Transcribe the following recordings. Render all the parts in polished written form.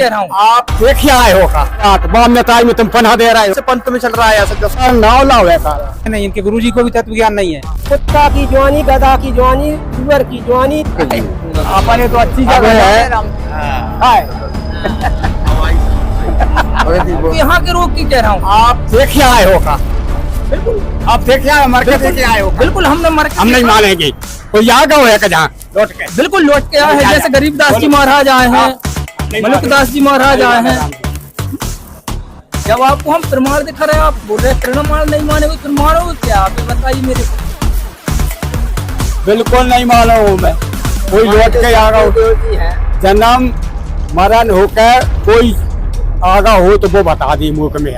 कह रहा हूँ। आप देखिए आए हो का मान्यता में तुम पन्हा दे रहे हो, पंत में चल रहा है ऐसा नाव लाओ है सारा। नहीं, इनके गुरुजी को भी तत्व ज्ञान नहीं है। कुत्ता की जवानी, गधा की जवानी, सुअर की जवानी। अपने तो अच्छी जगह है। यहाँ के रोग की कह रहा हूँ। आप देखिए आए हो का, बिल्कुल आप देखिए आए, मर के देखिए आए हो। बिल्कुल, हमने मर के हम नहीं मानेंगे। कोई यहाँ का है जहाँ लौट के, बिल्कुल लौट के आए हैं। जैसे गरीबदास जी महाराज आए हैं, मलुकदास जी महाराज आए हैं। जब आपको हम प्रमाण दिखा रहे हैं, आप बोल रहे हैं प्रमाण नहीं मानोगे, फिर मानोगे क्या? आप ये बताइए मेरे को। बिल्कुल नहीं मानो मैं। कोई लौट के आगा जन्म मरण होकर कोई आगा हो तो वो बता दी मुख में।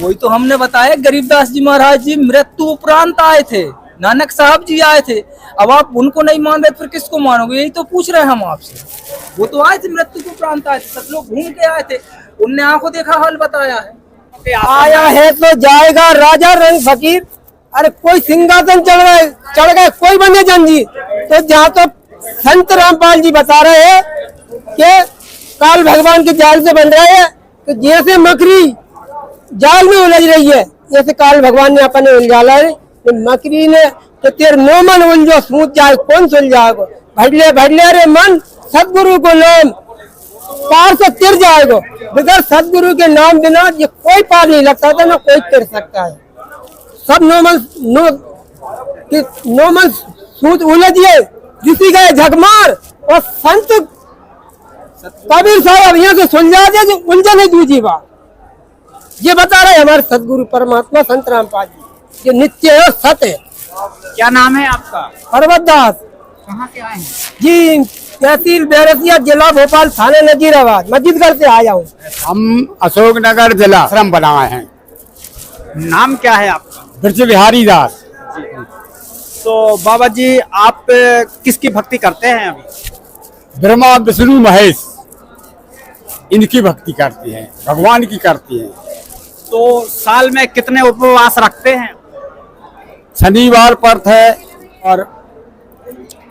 वही तो हमने बताया, गरीबदास जी महाराज जी मृत्यु उपरांत आए थे, नानक साहब जी आए थे। अब आप उनको नहीं मान रहे फिर किसको मानोगे? यही तो पूछ रहे हैं हम आपसे। वो तो आए थे, मृत्यु के उपरांत आए थे, सब लोग घूम के आए थे, उनने आंखों देखा हाल बताया है। आया है तो जाएगा राजा रंग फकीर। अरे कोई सिंहासन चढ़ गए, कोई बने जंजीर। तो जहाँ तो संत रामपाल जी बता रहे हैं कि काल भगवान के जाल से बन रहे हैं, तो जैसे मकड़ी जाल में उलझ रही है, जैसे काल भगवान ने अपने उलझाला है, तो मकड़ी ने तो तेरे नो मन उलझो सूझ जाए, कौन सुलझाएगा? भडले भडले रे मन, सदगुरु को नाम पार से तिर जाएगा। बगैर सदगुरु के नाम बिना ये कोई पार नहीं लगता था, ना कोई तिर सकता है। सब नोमन सूत उलझिए, जिसी गए झकमार, और संत कबीर साहब यहाँ से सुलझा दे जो उलझा नहीं दूजी बात। ये बता रहे हमारे सदगुरु परमात्मा संत रामपाल जी, ये नित्य है, सत्य है। क्या नाम है आपका? पर्वत दास। कहाँ से आए हैं? जी तहसील बैरसिया, जिला भोपाल, थाने नजीराबाद, मस्जिदगढ़ से आया हूँ। हम अशोकनगर जिला आश्रम बनाए हैं। नाम क्या है आपका? ब्रज बिहारी दास। तो बाबा जी आप किसकी भक्ति करते हैं अभी? ब्रह्मा विष्णु महेश इनकी भक्ति करती हैं, भगवान की करती हैं। तो साल में कितने उपवास रखते हैं? शनिवार व्रत है और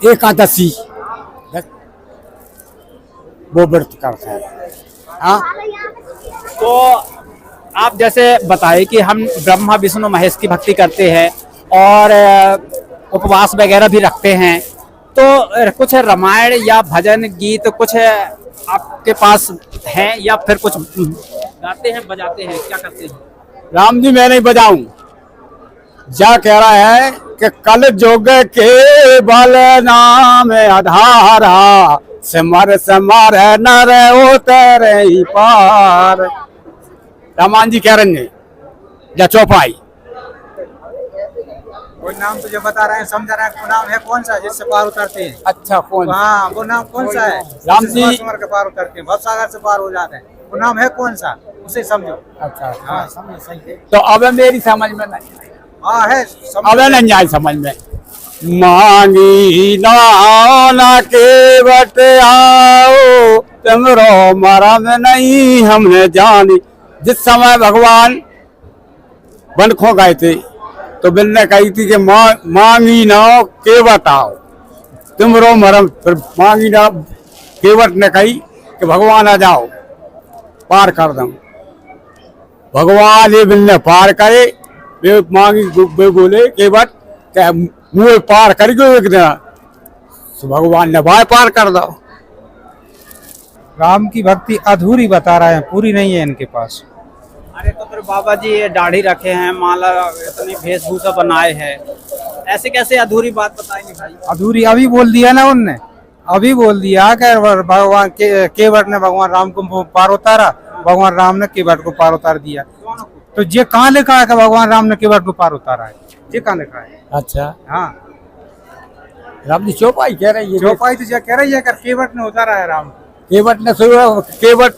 एकादशी वो व्रत करते हैं। हाँ, तो आप जैसे बताए कि हम ब्रह्मा विष्णु महेश की भक्ति करते हैं और उपवास वगैरह भी रखते हैं, तो कुछ रामायण या भजन गीत कुछ आपके पास है या फिर कुछ गाते हैं, बजाते हैं, क्या करते हैं? राम जी मैं नहीं बजाऊं, जा कह रहा है कि कल जोग के बल नाम आधारा, सिमर सिमर नर उतरे ही पार। रामान जी कह रहे हैं या चौपाई। कोई नाम तुझे बता रहे हैं, समझा रहे हैं, वो नाम है कौन सा जिससे पार उतरते हैं? अच्छा कौन? हाँ, वो नाम कौन सा है? राम जी सिमर के पार उतरते हैं, भवसागर से पार हो जाते हैं, वो नाम है कौन सा? उसे समझो। अच्छा हाँ, समझ सही है। तो अब मेरी समझ में नहीं, हाँ है, अब नहीं आई समझ में। मांगी नाना के बट आओ, तुमरो मरम नहीं हमने जानी। जिस समय भगवान वन खो गए थे तो बिल ने कही थी कि मांगी नाओ केवट आओ, तुमरो मरम। फिर मांगी ना केवट ने कही कि भगवान आ जाओ, पार कर दो। भगवान ये बिल ने पार करे, वे मांगी वे बोले केवट मुँह पार कर गयो एक दिन, तो भगवान ने भाई पार कर दो। राम की भक्ति अधूरी बता रहे हैं, पूरी नहीं है इनके पास। अरे तो फिर बाबा जी ये दाढ़ी रखे हैं, माला इतनी वेशभूषा बनाए हैं, ऐसे कैसे अधूरी बात बताएंगे भाई? अधूरी अभी बोल दिया ना उनने, अभी बोल दिया कि भगवान केवट ने भगवान राम को पार उतारा, भगवान राम ने केवट को पार उतार दिया। तो ये कहाँ लिखा है कि भगवान राम ने केवट को पार उतारा है? ये कहाँ लिखा है? अच्छा हाँ, राम जी चौपाई कह रही है। चौपाई तो कह रही है कि केवट ने उतारा है राम। केवट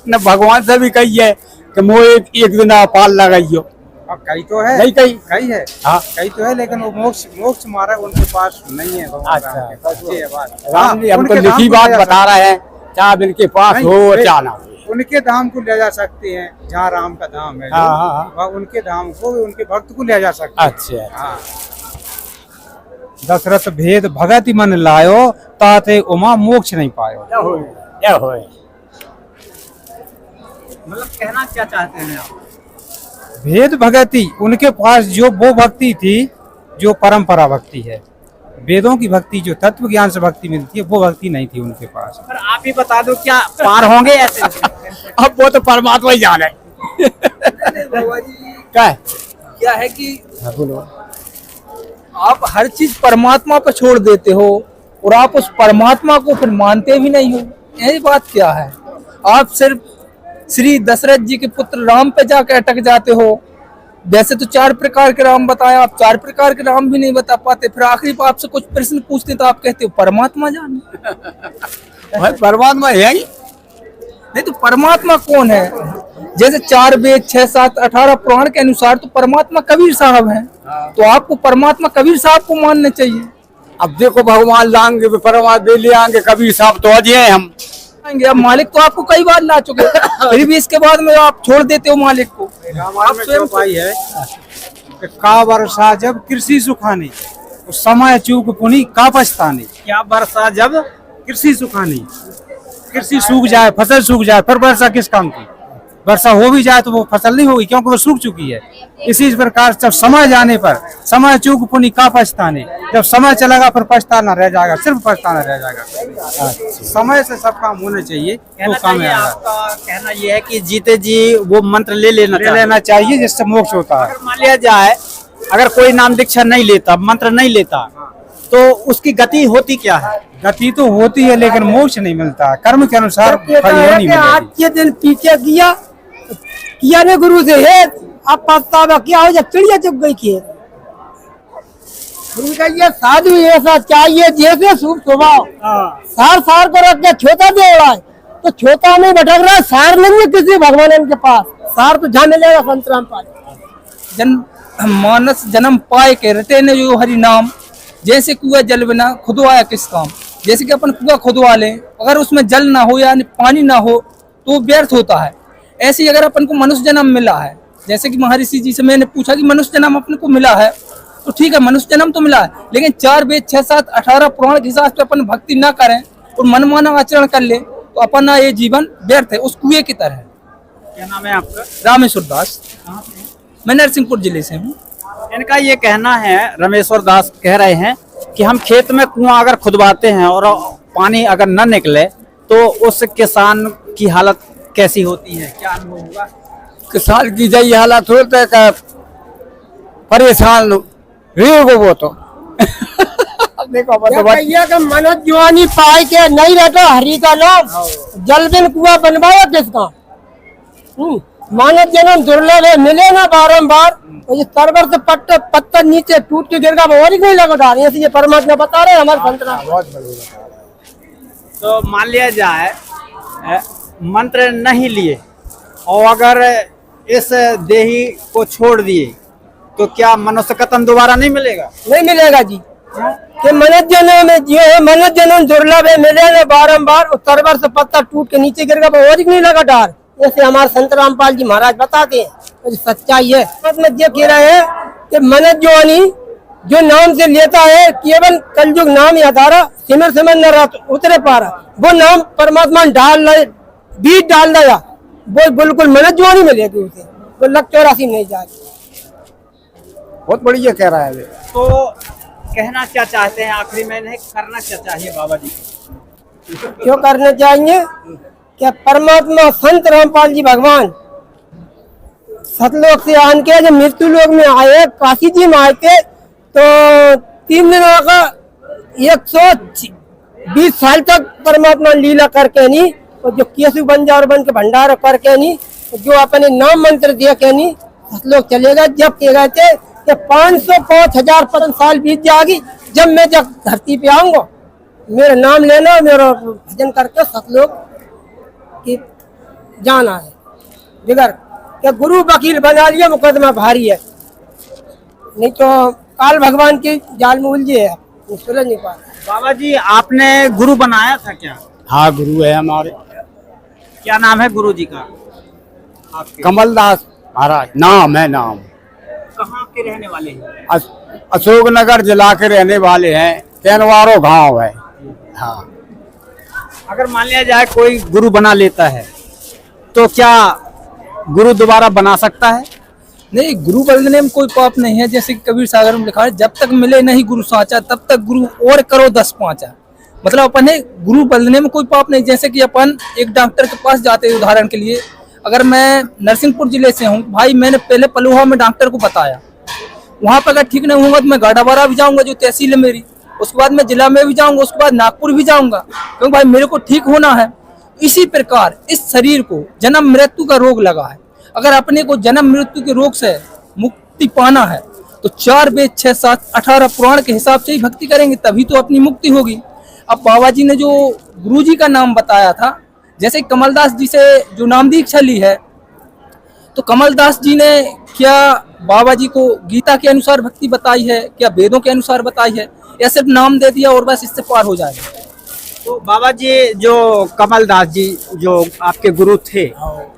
ने भगवान से भी कही है कि मोह एक दिन पाल लगाइयो। कई तो है, नहीं कही, कई है, हाँ कई तो है, लेकिन वो मोक्ष मार्ग उनके पास नहीं है। अच्छा, ये है बात। राम जी हमको लिखी बात बता रहे हैं, चाहे इनके पास हो चाहे ना हो। उनके धाम को ले जा सकते हैं जहाँ राम का धाम है। हाँ, हाँ, वह उनके धाम को, उनके भक्त को ले जा सकते हैं। अच्छा, हाँ। दशरथ भेद भगति मन लायो, ताते उमा मोक्ष नहीं पायो। मतलब कहना क्या चाहते हैं आप? भेद भगति उनके पास जो वो भक्ति थी जो परंपरा भक्ति है, वेदों की भक्ति जो तत्व ज्ञान से भक्ति मिलती है वो भक्ति नहीं थी उनके पास। पर आप ही बता दो, क्या पार होंगे ऐसे? अब वो तो परमात्मा ही जाने। क्या है? क्या है कि बोलो। आप हर चीज परमात्मा पर छोड़ देते हो और आप उस परमात्मा को फिर मानते भी नहीं हो, यही बात क्या है? आप सिर्फ श्री दशरथ जी के पुत्र राम पे जाकर अटक जाते हो। वैसे तो 4 प्रकार के राम बताया, आप 4 प्रकार के राम भी नहीं बता पाते। फिर आखिरी पर आपसे कुछ प्रश्न पूछते तो आप कहते हो परमात्मा जाने। परमात्मा है ही नहीं तो परमात्मा कौन है? जैसे 4 वेद 6 7 18 पुराण के अनुसार तो परमात्मा कबीर साहब हैं। तो आपको परमात्मा कबीर साहब को मानना चाहिए। अब देखो भगवान लाएंगे परमात्मा ले आएंगे, कबीर साहब तो अजय हैं हम। अब मालिक तो आपको कई बार ला चुके फिर भी इसके बाद में आप छोड़ देते हो मालिक को। आप स्वयं भाई है कि का वर्षा जब कृषि सुखानी तो समय चूक पुनी का पछतानी। क्या वर्षा जब कृषि सुखानी, कृषि सूख जाए, फसल सूख जाए, फिर वर्षा किस काम की? वर्षा हो भी जाए तो वो फसल नहीं होगी क्योंकि वो सूख चुकी है। इसी प्रकार जब समय जाने पर समय चूक पुनी का पछताने, जब समय चलेगा फिर पछताना रह जाएगा, सिर्फ पछताना रह जाएगा। समय से सब काम होने चाहिए तो काम है। आपका कहना यह है कि जीते जी वो मंत्र ले लेना चाहिए जिससे मोक्ष होता है। अगर मान लिया जाए अगर कोई नाम दीक्षा नहीं लेता, मंत्र नहीं लेता, तो उसकी गति होती क्या है? गति तो होती है लेकिन मोक्ष नहीं मिलता, कर्म के अनुसार फल नहीं मिलेगी। आज के दिन पीछे किया ने गुरु से है, अब पछतावा क्या हो जब चिड़िया चुग गई की गुरु का ये साधु ऐसा चाहिए जैसे शुभ स्वभाव। सार सार को रख के छोटा दे रहा है तो छोटा नहीं भटक रहा है, सार लेंगे किसी भगवान के पास, सार तो जाने लेगा संत रामपाल। मानस जन्म पाए के रटे ने जो हरि नाम, जैसे कुआ जल बिना खुदवाया किस काम। जैसे कि अपन कुआ खुदवा लें, अगर उसमें जल ना हो यानी पानी ना हो तो व्यर्थ होता है। ऐसे ही अगर अपन को मनुष्य जन्म मिला है, जैसे कि महर्षि जी से मैंने पूछा कि मनुष्य जन्म अपने को मिला है, तो ठीक है मनुष्य जन्म तो मिला है, लेकिन 4 वेद 6 7 18 पुराण के हिसाब से अपन भक्ति ना करें और मनमाना आचरण कर ले तो अपना ये जीवन व्यर्थ है, उस कुएं की तरह है। क्या नाम है आपका? रामेश्वर दास, मैं नरसिंहपुर जिले से हूँ। इनका ये कहना है, रमेश्वर दास कह रहे हैं कि हम खेत में कुआं अगर खुदवाते हैं और पानी अगर न निकले तो उस किसान की हालत कैसी होती है, क्या अनुभव होगा? किसान की जय हालत होता है का परेशान रहेगा वो तो। देखो का मनोज जवानी पाए के नहीं रहता हरि का नाम, जल बिन कुआं बनवाया किसका? मानव जन्म दुर्लभ है, मिले ना बारंबार, और ये तरबर से पत्थर नीचे टूट के गिर गया और नहीं लगा डाल, ये परमात्मा बता रहे हमारे संतरा। तो मान लिया जाए मंत्र नहीं लिए और अगर इस देही को छोड़ दिए तो क्या मनुष्य का तन दोबारा नहीं मिलेगा? नहीं मिलेगा जी, कि मनोज जन्म में जो है मनोज जन्म दुर्लभ है, मिले ना बारंबार, और तरबर से पत्थर टूट के नीचे गिर गया और नहीं लगा डाल, जैसे हमारे संत रामपाल जी महाराज बताते हैं। तो सच्चाई है, मतलब ये कह रहे हैं कि मनोज जवानी जो नाम से लेता है केवल कलयुग नाम यादारा सिमर सिमर न रात उतरे पारा, वो नाम परमात्मा डाल बीज डाल दिया वो बिल्कुल मनोज जवानी मिलेगी उसे, वो लग 84 नहीं जाएगी। बहुत बढ़िया कह रहा है। तो कहना क्या चाहते हैं आखिरी में, नहीं करना क्या चाहिए बाबा जी? क्यों करना चाहिए? क्या परमात्मा संत रामपाल जी भगवान सतलोक से आन के जब मृत्यु लोक में आए, काशी जी में आए थे तो 3 दिनों का 120 साल तक परमात्मा लीला करके नहीं, और जो केसु बंजार बन के भंडार करके नहीं, जो अपने नाम मंत्र दिया के नहीं सतलोक चलेगा। जब कह गए थे कि 505,000 साल बीत जाएगी, जब मैं जब धरती पे आऊंगा मेरा नाम लेना, मेरा भजन करके सतलोक की जाना है। जिगर क्या गुरु वकील बना लिया, मुकदमा भारी है, नहीं तो काल भगवान की जाल में उलझे है, सुलझ नहीं पा रहा। बाबा जी आपने गुरु बनाया था क्या? हाँ गुरु है हमारे। क्या नाम है गुरु जी का आपके? कमलदास महाराज नाम है। नाम कहाँ के रहने वाले हैं? अशोकनगर जिला के रहने वाले हैं, तेनवारो गांव है। हाँ अगर मान लिया जाए कोई गुरु बना लेता है तो क्या गुरु दोबारा बना सकता है? नहीं, गुरु बदलने में कोई पाप नहीं है। जैसे कि कबीर सागर में लिखा है, जब तक मिले नहीं गुरु साचा तब तक गुरु और करो 10 पाँचा। मतलब अपन है गुरु बदलने में कोई पाप नहीं। जैसे कि अपन एक डॉक्टर के पास जाते हैं, उदाहरण के लिए अगर मैं नरसिंहपुर जिले से हूँ भाई, मैंने पहले पलुहा में डॉक्टर को बताया, वहाँ पर अगर ठीक नहीं होगा तो मैं गाड़ाबारा भी जाऊँगा जो तहसील है मेरी, उसके बाद मैं जिला में भी जाऊँगा, उसके बाद नागपुर भी जाऊँगा, क्योंकि भाई मेरे को ठीक होना है। इसी प्रकार इस शरीर को जन्म मृत्यु का रोग लगा है। अगर अपने को जन्म मृत्यु के रोग से मुक्ति पाना है तो 4 वेद 6 7 18 पुराण के हिसाब से ही भक्ति करेंगे, तभी तो अपनी मुक्ति होगी। अब बाबा जी ने जो गुरुजी का नाम बताया था, जैसे कमलदास जी से जो नाम दीक्षा ली है, तो कमलदास जी ने क्या बाबा जी को गीता के अनुसार भक्ति बताई है, क्या वेदों के अनुसार बताई है, या सिर्फ नाम दे दिया और बस इससे पार हो जाएगा? तो बाबा जी जो कमलदास जी जो आपके गुरु थे,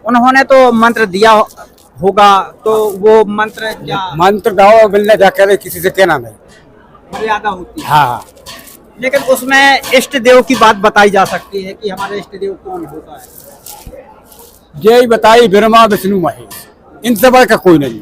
उन्होंने तो मंत्र दिया होगा, तो वो मंत्र क्या मंत्र गाओ मिलने जाकर किसी से कहना नहीं। मर्यादा होती है? हाँ, लेकिन उसमें इष्ट देव की बात बताई जा सकती है कि हमारे इष्ट देव कौन होता है? यही बताई ब्रह्मा विष्णु महेश, इनसे बढ़ का कोई नहीं।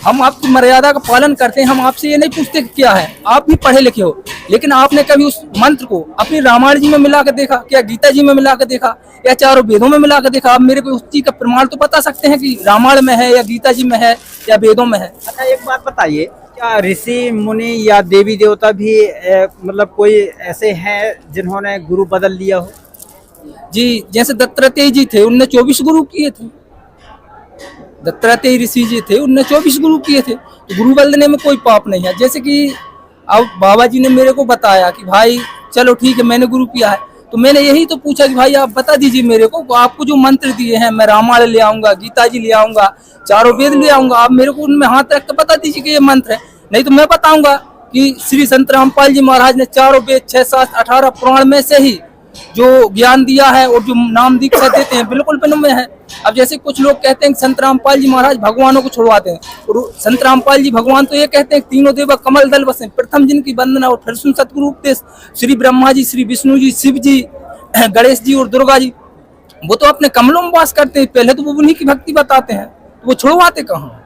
हम आपकी मर्यादा का पालन करते हैं, हम आपसे ये नहीं पूछते कि क्या है, आप भी पढ़े लिखे हो, लेकिन आपने कभी उस मंत्र को अपनी रामायण जी में मिला कर देखा, क्या गीता जी में मिला कर देखा, या चारों वेदों में मिला कर देखा? आप मेरे को उस चीज का प्रमाण तो बता सकते हैं कि रामायण में है या गीता जी में है या वेदों में है? अच्छा, एक बात बताइए, क्या ऋषि मुनि या देवी देवता भी मतलब कोई ऐसे हैं जिन्होंने गुरु बदल लिया हो? जी, जैसे दत्तात्रेय जी थे, उनने 24 गुरु किए थे। दत्तात्रेय ऋषि जी थे, उनने 24 गुरु किए थे। तो गुरु बदलने में कोई पाप नहीं है। जैसे कि अब बाबा जी ने मेरे को बताया कि भाई चलो ठीक है, मैंने गुरु किया है, तो मैंने यही तो पूछा कि भाई आप बता दीजिए मेरे को, आपको जो मंत्र दिए हैं, मैं रामायण ले आऊंगा, गीता जी ले आऊंगा, चारों वेद ले आऊंगा, आप मेरे को उनमें हाथ रख कर बता दीजिए कि ये मंत्र है। नहीं तो मैं बताऊंगा कि श्री संत रामपाल जी महाराज ने चारों वेद 6 7 18 पुराण में से ही जो ज्ञान दिया है और जो नाम दीक्षा देते हैं बिल्कुल बिल्कुल में है। अब जैसे कुछ लोग कहते हैं कि संत रामपाल जी महाराज भगवानों को छुड़वाते हैं, और संत रामपाल जी भगवान तो ये कहते हैं तीनों देवा कमल दल बसे, प्रथम जिनकी वंदना और फिर सुन सतगुरु उपदेश, श्री ब्रह्मा जी, श्री विष्णु जी, शिव जी, गणेश जी और दुर्गा जी, वो तो अपने कमलों में वास करते हैं, पहले तो वो उन्हीं की भक्ति बताते हैं, तो वो छुड़वाते कहाँ?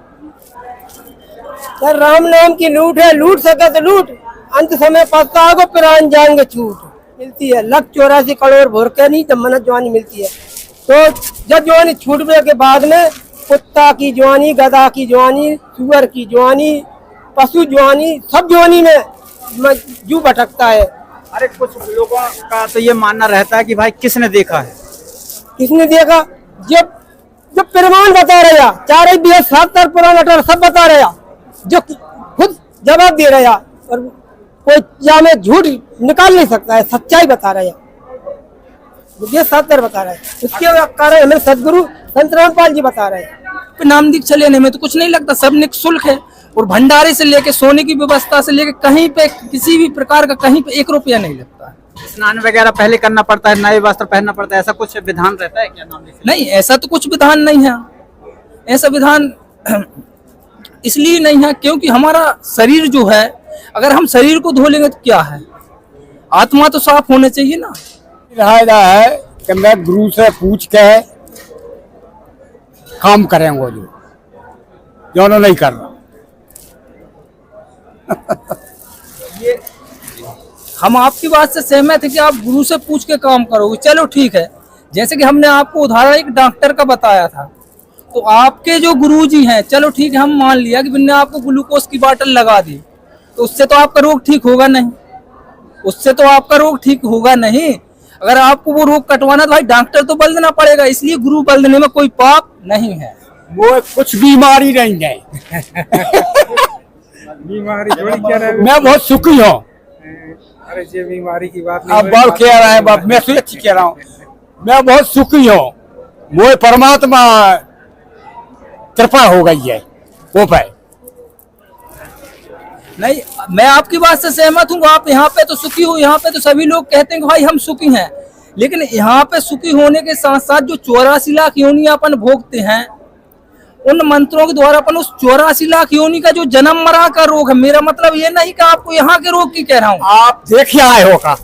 यार राम नाम की लूट है, लूट सके तो लूट, अंत समय पछताओगे प्राण जाएंगे छूट। मिलती है 184 करोड़ भोर के नहीं जब मन्नत जवानी मिलती है। तो जब जवानी छूटने के बाद में कुत्ता की जवानी, गधा की जवानी, सुअर की जवानी, पशु जवानी, सब जवानी में जू भटकता है। अरे कुछ लोगों का तो ये मानना रहता है कि भाई किसने देखा है? किसने देखा? जब जब प्रमाण बता रहा, 4 BS 7 पुराण 18 सब बता रहा, जो खुद जवाब दे रहा, और कोई या में झूठ निकाल नहीं सकता है, सच्चाई बता रहा है, ये 7 बता रहा है। उसके कारण हमें सदगुरु संत रामपाल जी बता रहे हैं। नाम दीक्षा लेने में तो कुछ नहीं लगता, सब निःशुल्क है, और भंडारे से लेके सोने की व्यवस्था से लेके कहीं पे किसी भी प्रकार का कहीं पे 1 रुपया नहीं लगता है। स्नान वगैरह पहले करना पड़ता है, नए वस्त्र पहनना पड़ता है, ऐसा कुछ विधान रहता है क्या? नाम नहीं, ऐसा तो कुछ विधान नहीं है। ऐसा विधान इसलिए नहीं है क्योंकि हमारा शरीर जो है, अगर हम शरीर को धो लेंगे तो क्या है, आत्मा तो साफ होने चाहिए ना। रहा है कि मैं गुरु से पूछ के काम करेंगे जो नहीं कर रहा। ये हम आपकी बात से सहमत है कि आप गुरु से पूछ के काम करोगे, चलो ठीक है। जैसे कि हमने आपको उदाहरण एक डॉक्टर का बताया था, तो आपके जो गुरुजी हैं, चलो ठीक है, हम मान लिया कि बिना आपको ग्लूकोज की बोतल लगा दी, तो उससे तो आपका रोग ठीक होगा नहीं, उससे तो आपका रोग ठीक होगा नहीं। अगर आपको वो रोग कटवाना तो भाई डॉक्टर तो बदलना पड़ेगा, इसलिए गुरु बदलने में कोई पाप नहीं है। वो कुछ बीमारी नहीं है। बीमारी थोड़ी कह रहे मैं बहुत सुखी हूँ। अरे ये बीमारी की बात आप बात कह रहे हैं, बाप मैं अच्छी कह रहा हूँ, मैं बहुत सुखी हूँ। वो परमात्मा कृपा हो गई है वो पे। नहीं, मैं आपकी बात से सहमत हूँ, आप यहाँ पे तो सुखी हो, यहाँ पे तो सभी लोग कहते हैं कि भाई हम सुखी हैं, लेकिन यहाँ पे सुखी होने के साथ साथ जो 84 लाख योनियां अपन भोगते हैं, उन मंत्रों के द्वारा अपन उस 84 लाख योनि का जो जन्म मरा का रोग है, मेरा मतलब ये नहीं कि आपको यहाँ के रोग की कह रहा हूँ, आप देखिए आए हो का,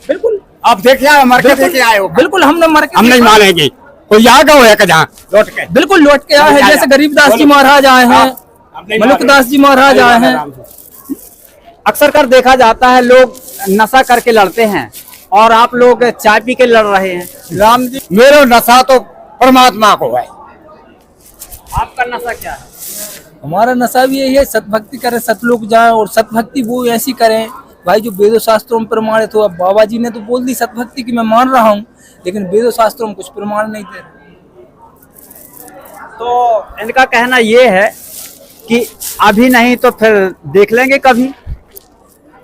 बिल्कुल आप देखिए आए, मर के देखिए आए हो। बिल्कुल हमने मर के हम नहीं मानेंगे। कोई आ गया है जहाँ लौट के बिल्कुल लौट के आए हैं, जैसे गरीबदास जी महाराज आए हैं, मलुकदास जी महाराज आए हैं। अक्सर कर देखा जाता है लोग नशा करके लड़ते हैं और आप लोग चाय पी के लड़ रहे हैं। राम जी मेरा नशा तो परमात्मा को है। आपका नशा क्या है? हमारा नशा भी यही है, सतभक्ति करें, सतलोक जाए और सतभक्ति वो ऐसी करें भाई जो वेदों शास्त्रों में प्रमाणित हो। अब बाबा जी ने तो बोल दी सतभक्ति की मैं मान रहा हूँ, लेकिन वेदों शास्त्रों में कुछ प्रमाण नहीं दे रहे। तो इनका कहना ये है कि अभी नहीं तो फिर देख लेंगे कभी।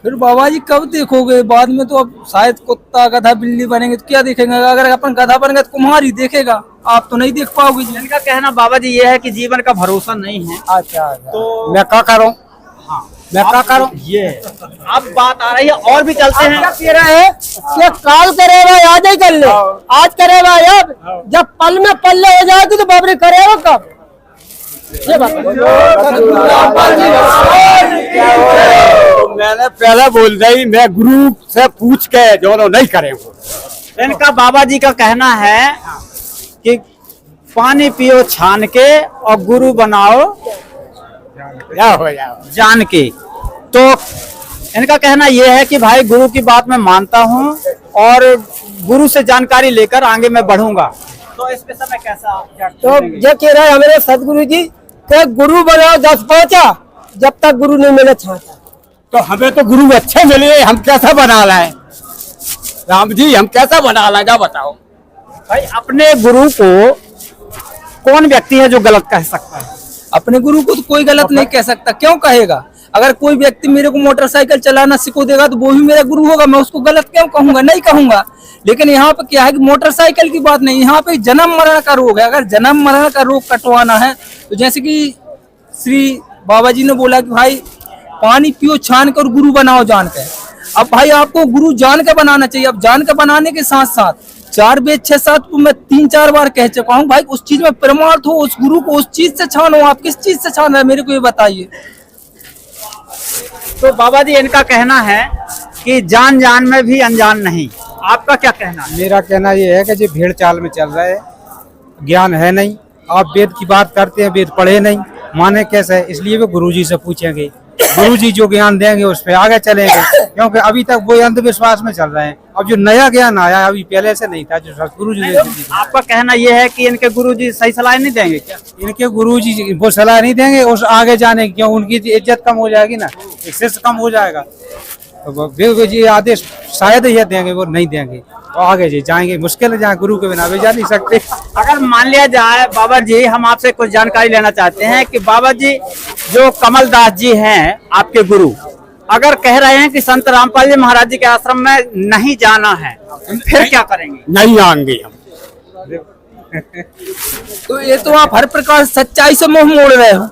फिर बाबा जी कब देखोगे? बाद में तो अब शायद कुत्ता गधा बिल्ली बनेंगे तो क्या देखेंगे? अगर अपन गधा बन गए तो कुम्हार ही देखेगा, आप तो नहीं देख पाओगे जी। इनका कहना बाबा जी ये है कि जीवन का भरोसा नहीं है। अच्छा तो मैं क्या करूं? हाँ मैं क्या करूं? ये अब बात आ रही है और भी चलते हैं। कह रहा है कि काल करेगा याद ही कर ले, आज करेगा याद, जब पल में पल्ले हो जाएगी तो बाबरी करेगा कब? ये तो मैंने पहले बोल दी मैं गुरु से पूछ के दोनों नहीं करेंगे। इनका बाबा जी का कहना है कि पानी पियो छान के और गुरु बनाओ क्या हो जाओ जान के। तो इनका कहना यह है कि भाई गुरु की बात मैं मानता हूँ और गुरु से जानकारी लेकर आगे मैं बढ़ूंगा। तो इस पे समय कैसा? तो ये कह रहा है हमारे सदगुरु जी कि गुरु बनाओ 10 पाँचा, जब तक गुरु नहीं मिले छाता। तो हमें तो गुरु अच्छे मिले, हम कैसा बना लाए? राम जी हम कैसा बना लाए जा बताओ। भाई अपने गुरु को कौन व्यक्ति है जो गलत कह सकता है? अपने गुरु को तो कोई गलत नहीं कह सकता। क्यों कहेगा? अगर कोई व्यक्ति मेरे को मोटरसाइकिल चलाना सिखो देगा तो वो भी मेरा गुरु होगा, मैं उसको गलत क्यों कहूंगा? नहीं कहूंगा। लेकिन यहाँ पे क्या है कि मोटरसाइकिल की बात नहीं, यहाँ पे जन्म मरण का रोग है। अगर जन्म मरण का रोग कटवाना है तो जैसे कि श्री बाबा जी ने बोला कि भाई पानी पियो छान कर गुरु बनाओ जान के। अब भाई आपको गुरु जान के बनाना चाहिए। अब जान के बनाने के साथ साथ 4 वेद 6 7 को मैं 3-4 बार कह चुका हूँ। भाई उस चीज में प्रमाणित हो, उस गुरु को उस चीज से छानो। आप किस चीज से छान रहे हैं मेरे को ये बताइए। तो बाबा जी इनका कहना है कि जान जान में भी अनजान नहीं। आपका क्या कहना है? मेरा कहना ये है कि जो भेड़ चाल में चल रहा है, ज्ञान है नहीं। आप वेद की बात करते हैं, वेद पढ़े नहीं, माने कैसे? इसलिए वो गुरुजी से पूछेंगे, गुरुजी जो ज्ञान देंगे उस पे आगे चलेंगे। क्योंकि अभी तक वो अंधविश्वास में चल रहे हैं। अब जो नया ज्ञान आया है अभी पहले से नहीं था, जो सतगुरु जी। आपका कहना यह है कि इनके गुरुजी सही सलाह नहीं देंगे क्या? इनके गुरुजी वो सलाह नहीं देंगे उस आगे जाने की, क्यों? उनकी इज्जत कम हो जाएगी ना, एक शिष्य कम हो जाएगा। तो वो जी आदेश शायद ये देंगे, वो नहीं देंगे तो आगे जी जाएंगे। मुश्किल है, जहाँ गुरु के बिना भी जा नहीं सकते। अगर मान लिया जाए बाबा जी, हम आपसे कुछ जानकारी लेना चाहते हैं कि बाबा जी जो कमलदास जी हैं आपके गुरु, अगर कह रहे हैं कि संत रामपाल जी महाराज जी के आश्रम में नहीं जाना है, फिर क्या करेंगे? नहीं आएंगे हम। तो ये तो आप हर प्रकार सच्चाई से मुंह मोड़ रहे हो।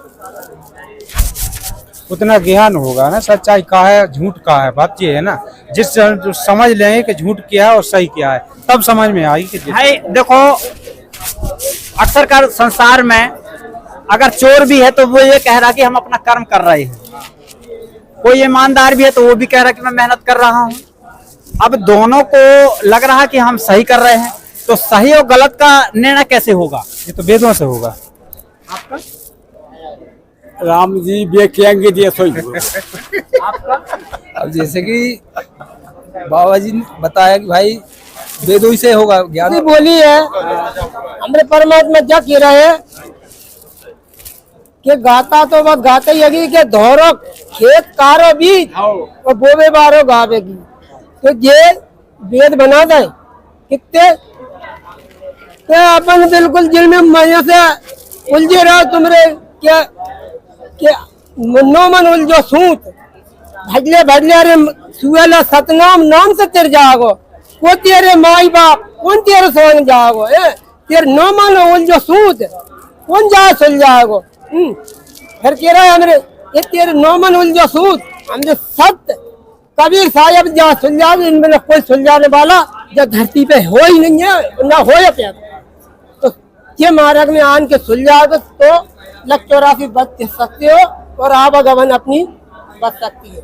उतना ज्ञान होगा ना सच्चाई का है झूठ का है। बात ये है ना, जिस जो समझ लेंगे कि झूठ क्या है और सही क्या है, तब समझ में आएगी कि भाई देखो, अक्सर कर संसार में अगर चोर भी है तो वो ये कह रहा कि हम अपना कर्म कर रहे हैं, कोई ईमानदार भी है तो वो भी कह रहा कि मैं मेहनत कर रहा हूँ। अब दोनों को लग रहा कि हम सही कर रहे हैं, तो सही और गलत का निर्णय कैसे होगा? ये तो वेदों से होगा। आपका राम जी बेचेंगे जैसे आपका अब जैसे कि बाबा जी ने बताया कि भाई वेदों से होगा ज्ञान। बोली है हमरे परमात्मा क्या कह रहे हैं कि गाता तो वह गाते ही कि धोरो खेत कारो बीज और बोवे बारो गावेगी। तो ये वेद बना दे कितने तो अपन बिल्कुल दिल में मजे से उलझे रहो। तुमरे क्या क्या नो मन उलझो सूत भजले भजले रे सुएला सतनाम नाम से तेर जागो, वो तेरे माई बाप कौन तेरे संग जागो। तेर नो मन उलझो सूत कौन जा सुल जागो। फिर कह रहा है हमरे ये तेरे नो मन उलझो सूत हमरे सत्य कबीर साहब जहाँ सुलझा, इनमें कोई सुलझाने वाला जब धरती पे हो ही नहीं है ना हो या। तो ये मार्ग में आन के सुलझा तो 184 बच सकते हो और आवागमन अपनी बच सकती है।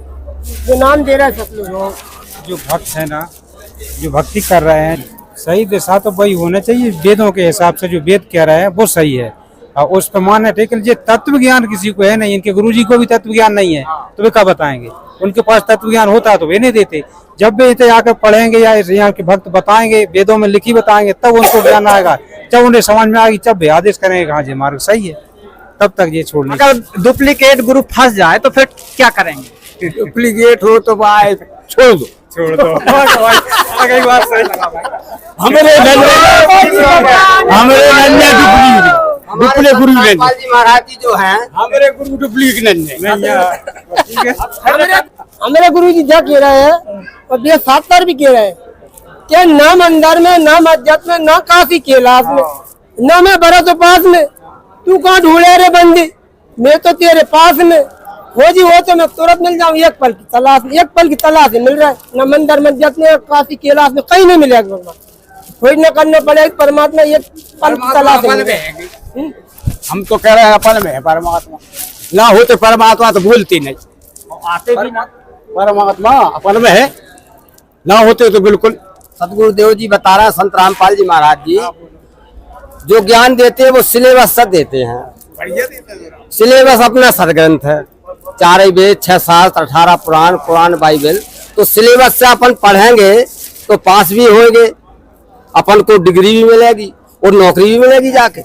जो नाम दे रहा है सतलुज हो। जो भक्त है ना, जो भक्ति कर रहे हैं सही दिशा तो वही होना चाहिए, वेदों के हिसाब से जो वेद कह रहे हैं वो सही है और उस पर मानना, लेकिन ये तत्व ज्ञान किसी को है नहीं, इनके गुरुजी को भी तत्व ज्ञान नहीं है तो वे क्या बताएंगे। उनके पास तत्व ज्ञान होता है तो वे नहीं देते। जब वे इतने आकर पढ़ेंगे या यहाँ के भक्त बताएंगे, वेदों में लिखी बताएंगे, तब उनको ज्ञान आएगा। जब उन्हें समझ में आएगी तब वे आदेश करेंगे हाँ जी मार्ग सही है, तब तक ये छोड़ना। अगर डुप्लीकेट गुरु फंस जाए तो फिर क्या करेंगे? डुप्लीकेट हो तो भाई छोड़ दो। एक बात सही डुप्ले गुरु रामपाल जी महाराज जी जो हैं, हमारे गुरु डुप्लीकेट नहीं है। हमारे गुरु जी क्या कह रहे हैं और ये शास्त्र भी कह रहे हैं कि ना मंदिर में, ना मस्जिद में, ना काशी कैलाश में, ना मैं बरस पास में, तू कहाँ ढूंढे रे बंदी, मैं तो तेरे पास में हो जी हो तो मैं तुरंत मिल जाऊँ। एक पल की तलाश मिल रहा है, न मंदिर मस्जिद में, काशी कैलाश में कहीं नहीं मिलेगा भगवान। खोजना करने पड़ेगा परमात्मा, एक पल की तलाश में। हम तो कह रहे हैं अपन में है परमात्मा, ना हो तो परमात्मा तो बोलती नहीं, आते भी ना। परमात्मा अपन में है, ना होते तो बिल्कुल। सतगुरुदेव जी बता रहे हैं, संत रामपाल जी महाराज जी जो ज्ञान देते हैं वो सिलेबस से देते हैं। सिलेबस अपना सदग्रंथ है, 4 वेद, 6 शास्त्र, 18 पुराण, कुरान, बाइबल। तो सिलेबस से अपन पढ़ेंगे तो पास भी होंगे, अपन को डिग्री भी मिलेगी और नौकरी भी मिलेगी जाके।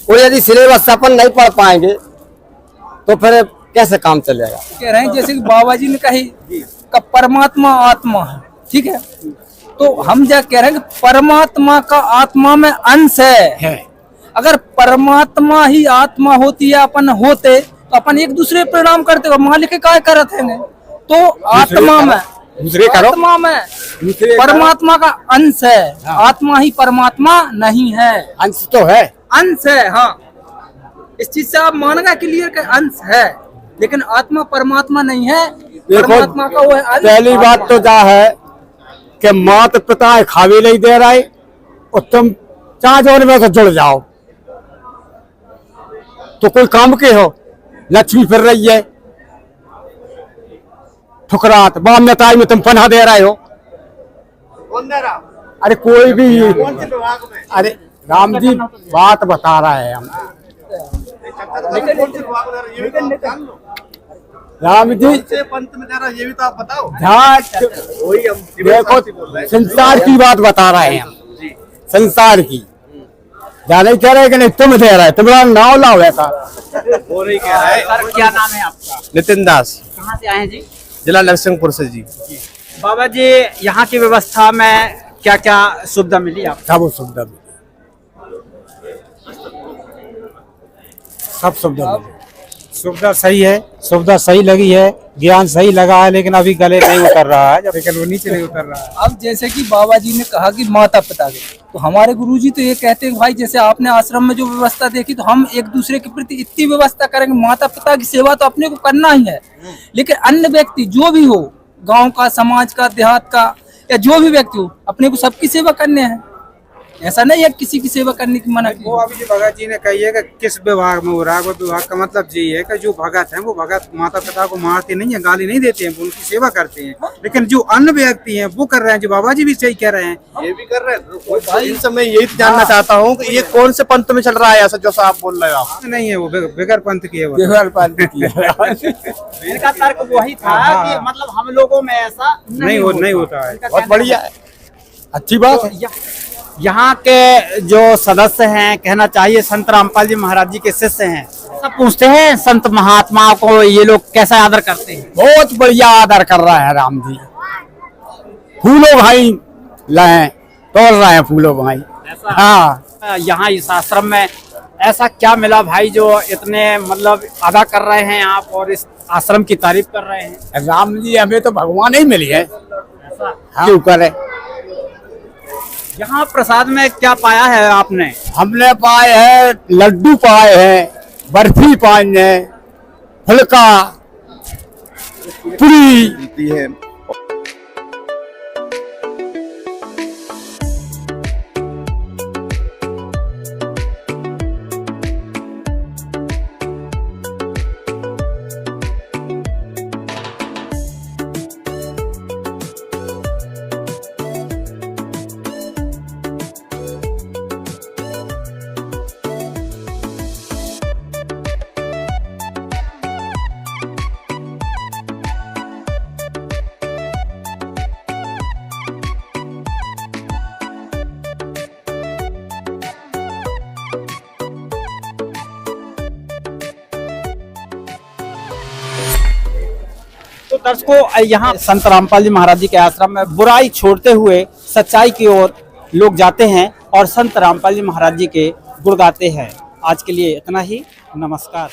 और यदि सिलेबस से अपन नहीं पढ़ पाएंगे तो फिर कैसे काम चलेगा। कह रहे हैं जैसे कि बाबा जी ने कही का परमात्मा आत्मा है, ठीक है, तो हम क्या कह रहे हैं कि परमात्मा का आत्मा में अंश है। अगर परमात्मा ही आत्मा होती है, अपन होते तो अपन एक दूसरे प्रणाम करते, मालिक काय करत है, तो आत्मा में, दूसरे करो, आत्मा में परमात्मा का अंश है। आत्मा ही परमात्मा नहीं है, अंश तो है, अंश है। हाँ, इस चीज से आप मानेगा क्लियर कि अंश है, लेकिन आत्मा परमात्मा नहीं है। परमात्मा का वो है अंश। पहली बात तो क्या है कि माता पिता खावे नहीं दे रहा है और तुम चाह जोड़ में से जुड़ जाओ तो कोई काम के हो। लक्ष्मी फिर रही है ठुकरात, बाम नेताई में तुम पनाह दे रहे हो। अरे कोई भी, अरे राम जी बात बता रहा है हम, राम जी पंत में दे रहा ये भी तो आप बताओ। ध्यान देखो, संसार की बात बता रहे हैं हम, संसार की। जाने कह रहे कि नहीं तुम दे रहे, तुम्हारा नाव लाओ ऐसा। वो नहीं कह रहा है। सर क्या नाम है आपका? नितिन दास, कहाँ से आए हैं जी? जिला नरसिंहपुर से जी। बाबा जी यहाँ की व्यवस्था में क्या क्या सुविधा मिली आपको? सब सुविधा मिली, सब सुविधा मिली। सुविधा सही है, सुविधा सही लगी है, ज्ञान सही लगा है, लेकिन अभी गले नहीं उतर रहा है, लेकिन वो नीचे नहीं उतर रहा है। अब जैसे कि बाबा जी ने कहा कि माता पिता के, तो हमारे गुरुजी तो ये कहते हैं भाई जैसे आपने आश्रम में जो व्यवस्था देखी, तो हम एक दूसरे के प्रति इतनी व्यवस्था करेंगे। माता पिता की सेवा तो अपने को करना ही है, लेकिन अन्य व्यक्ति जो भी हो, गांव का, समाज का, देहात का, या जो भी व्यक्ति हो, अपने को सबकी सेवा करने हैं। ऐसा नहीं है किसी की सेवा करने की मना की। वो अभी जो भगत जी ने कही है कि किस विभाग में हो रहा है, वो विभाग का मतलब यही है कि जो भगत हैं वो भगत माता पिता को मारते नहीं है, गाली नहीं देते हैं, वो उनकी सेवा करते हैं। लेकिन जो अन्य व्यक्ति हैं वो कर रहे हैं, जो बाबा जी भी सही कह रहे हैं। ये भी कर रहे हैं भाई। इन समय यही जानना चाहता हूँ कि ये कौन से पंथ में चल रहा है ऐसा जो आप बोल रहे हो आप? नहीं है वो बगैर पंथ की है वो। इनका तर्क वही था कि मतलब हम लोगों में ऐसा नहीं होता है। बहुत बढ़िया है, अच्छी बात है। यहाँ के जो सदस्य हैं, कहना चाहिए संत रामपाल जी महाराज जी के शिष्य हैं, सब पूछते हैं संत महात्माओं को ये लोग कैसा आदर करते हैं? बहुत बढ़िया आदर कर रहा है राम जी। फूलो भाई लाए, तोड़ रहे हैं फूलो भाई। हाँ, यहाँ इस आश्रम में ऐसा क्या मिला भाई जो इतने मतलब अदा कर रहे हैं आप और इस आश्रम की तारीफ कर रहे हैं? राम जी हमें तो भगवान ही मिली है, क्यों करे। यहाँ प्रसाद में क्या पाया है आपने? हमने पाए हैं लड्डू, पाए हैं बर्फी, पाए हैं फुलका, पूरी है दर्शकों, यहाँ संत रामपाल जी महाराज जी के आश्रम में बुराई छोड़ते हुए सच्चाई की ओर लोग जाते हैं और संत रामपाल जी महाराज जी के गुण गाते हैं। आज के लिए इतना ही, नमस्कार।